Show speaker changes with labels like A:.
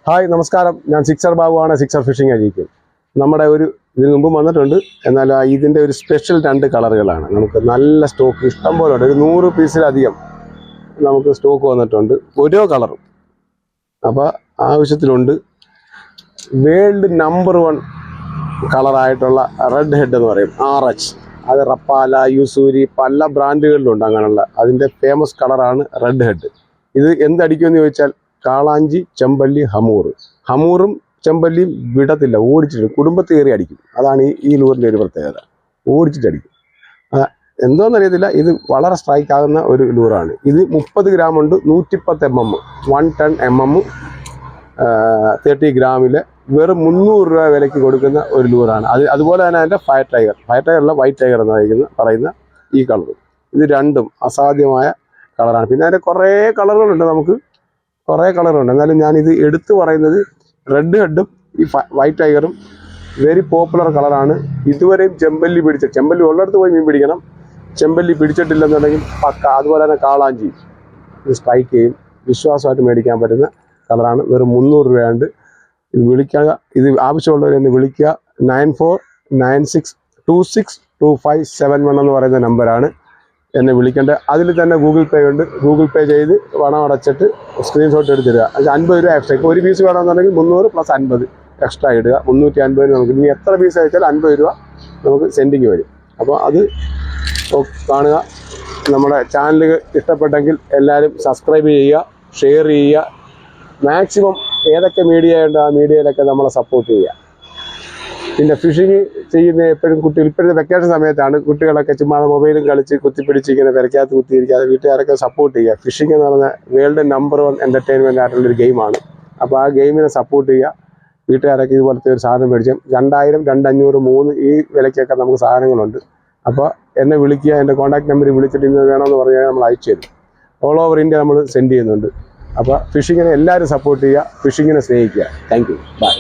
A: Hi നമസ്കാരം, ഞാൻ Sixer ബാബുവാണ്. സിക്സർ ഫിഷിംഗ് അഴിക്കും. നമ്മുടെ ഇതിന് മുമ്പ് വന്നിട്ടുണ്ട്. എന്നാൽ ഇതിൻ്റെ ഒരു സ്പെഷ്യൽ 2 കളറുകളാണ്. നമുക്ക് നല്ല സ്റ്റോക്ക് ഇഷ്ടം പോലെ ഉണ്ട്. ഒരു 100 പീസിലധികം നമുക്ക് സ്റ്റോക്ക് വന്നിട്ടുണ്ട്, ഓരോ കളറും. അപ്പോൾ ആവശ്യത്തിലുണ്ട്. വേൾഡ് നമ്പർ 1 കളറായിട്ടുള്ള റെഡ് ഹെഡ് എന്ന് പറയും, RH. അത് റപ്പാല, യൂസൂരി, പല ബ്രാൻഡുകളിലുണ്ട് അങ്ങനെയുള്ള. അതിൻ്റെ ഫേമസ് കളറാണ് റെഡ് ഹെഡ്. ഇത് എന്തടിക്കുമെന്ന് ചോദിച്ചാൽ കാളാഞ്ചി, ചെമ്പല്ലി, ഹമൂറും ചെമ്പല്ലിയും വിടത്തില്ല, ഓടിച്ചിട്ട് കുടുംബത്ത് കയറി അടിക്കും. അതാണ് ഈ ലൂറിൻ്റെ ഒരു പ്രത്യേകത, ഓടിച്ചിട്ടടിക്കും. എന്തോന്നറിയത്തില്ല, ഇത് വളരെ സ്ട്രൈക്ക് ആകുന്ന ഒരു ലൂറാണ്. ഇത് 30 ഗ്രാം ഉണ്ട്, 110 mm, 110 mm, 30 ഗ്രാമിൽ വെറും 300 രൂപ വിലയ്ക്ക് കൊടുക്കുന്ന ഒരു ലൂറാണ്. അതുപോലെ തന്നെ അതിൻ്റെ ഫയർ ടൈഗറിലെ വൈറ്റ് ടൈഗർ എന്ന് പറയുന്ന ഈ കളറും. ഇത് രണ്ടും അസാധ്യമായ കളറാണ്. പിന്നെ അതിൻ്റെ കുറേ കളറുകളുണ്ട്, കുറേ കളറുണ്ട്. എന്നാലും ഞാനിത് എടുത്തു പറയുന്നത് റെഡ് ഹെഡും ഈ വൈറ്റ് ടൈഗറും വെരി പോപ്പുലർ കളറാണ്. ഇതുവരെയും ചെമ്പല്ലി ഉള്ളിടത്ത് പോയി മീൻ പിടിക്കണം. ചെമ്പല്ലി പിടിച്ചിട്ടില്ലെന്നുണ്ടെങ്കിൽ പക്ക. അതുപോലെ തന്നെ കാളാഞ്ചി ഇത് സ്ട്രൈക്ക് ചെയ്യും. വിശ്വാസമായിട്ട് മേടിക്കാൻ പറ്റുന്ന കളറാണ്. വെറും 300 രൂപയുണ്ട്. ഇത് വിളിക്കുക, ഇത് ആവശ്യമുള്ളവരെന്ന് വിളിക്കുക. 9496262571 എന്ന് പറയുന്ന നമ്പറാണ് എന്നെ വിളിക്കേണ്ടത്. അതിൽ തന്നെ ഗൂഗിൾ പേ ഉണ്ട്. ഗൂഗിൾ പേ ചെയ്ത് പണം അടച്ചിട്ട് സ്ക്രീൻഷോട്ട് എടുത്തിടുക. അത് 50 രൂപ എക്സ്ട്രാ. ഇപ്പോൾ ഒരു പീസ് വേണമെന്നുണ്ടെങ്കിൽ 300 + 50 എക്സ്ട്രാ ഇടുക. 350 നമുക്ക് ഇനി എത്ര പീസ് അയച്ചാൽ 50 രൂപ നമുക്ക് സെൻഡിങ് വരും. അപ്പോൾ അത് കാണുക. നമ്മുടെ ചാനൽ ഇഷ്ടപ്പെട്ടെങ്കിൽ എല്ലാവരും സബ്സ്ക്രൈബ് ചെയ്യുക, ഷെയർ ചെയ്യുക. മാക്സിമം ഏതൊക്കെ മീഡിയ ഉണ്ട് ആ മീഡിയയിലൊക്കെ നമ്മളെ സപ്പോർട്ട് ചെയ്യുക. പിന്നെ ഫിഷിങ് ചെയ്യുന്ന എപ്പോഴും ഇപ്പോഴത്തെ വെക്കേഷൻ സമയത്താണ്. കുട്ടികളൊക്കെ ചുമ്മാ മൊബൈലും കളിച്ച് കുത്തിപ്പിടിച്ച് ഇങ്ങനെ പെരക്കകത്ത് കുത്തിയിരിക്കാതെ വീട്ടുകാരൊക്കെ സപ്പോർട്ട് ചെയ്യുക. ഫിഷിംഗ് എന്ന് പറഞ്ഞാൽ വേൾഡ് നമ്പർ 1 എൻ്റർടൈൻമെൻ്റ് ആയിട്ടുള്ളൊരു ഗെയിമാണ്. അപ്പോൾ ആ ഗെയിമിനെ സപ്പോർട്ട് ചെയ്യുക. വീട്ടുകാരൊക്കെ ഇതുപോലത്തെ ഒരു സാധനം മേടിച്ചാൽ 2000, 2500, 3 ഈ വിലയ്ക്കൊക്കെ നമുക്ക് സാധനങ്ങളുണ്ട്. അപ്പോൾ എന്നെ വിളിക്കുക. എൻ്റെ കോൺടാക്ട് നമ്പറിൽ വിളിച്ചിട്ട് ഇന്ന് വേണമെന്ന് പറഞ്ഞാൽ നമ്മൾ അയച്ചു തരും. ഓൾ ഓവർ ഇന്ത്യ നമ്മൾ സെൻഡ് ചെയ്യുന്നുണ്ട്. അപ്പോൾ ഫിഷിങ്ങിനെ എല്ലാവരും സപ്പോർട്ട് ചെയ്യുക, ഫിഷിങ്ങിനെ സ്നേഹിക്കുക. Thank you, by.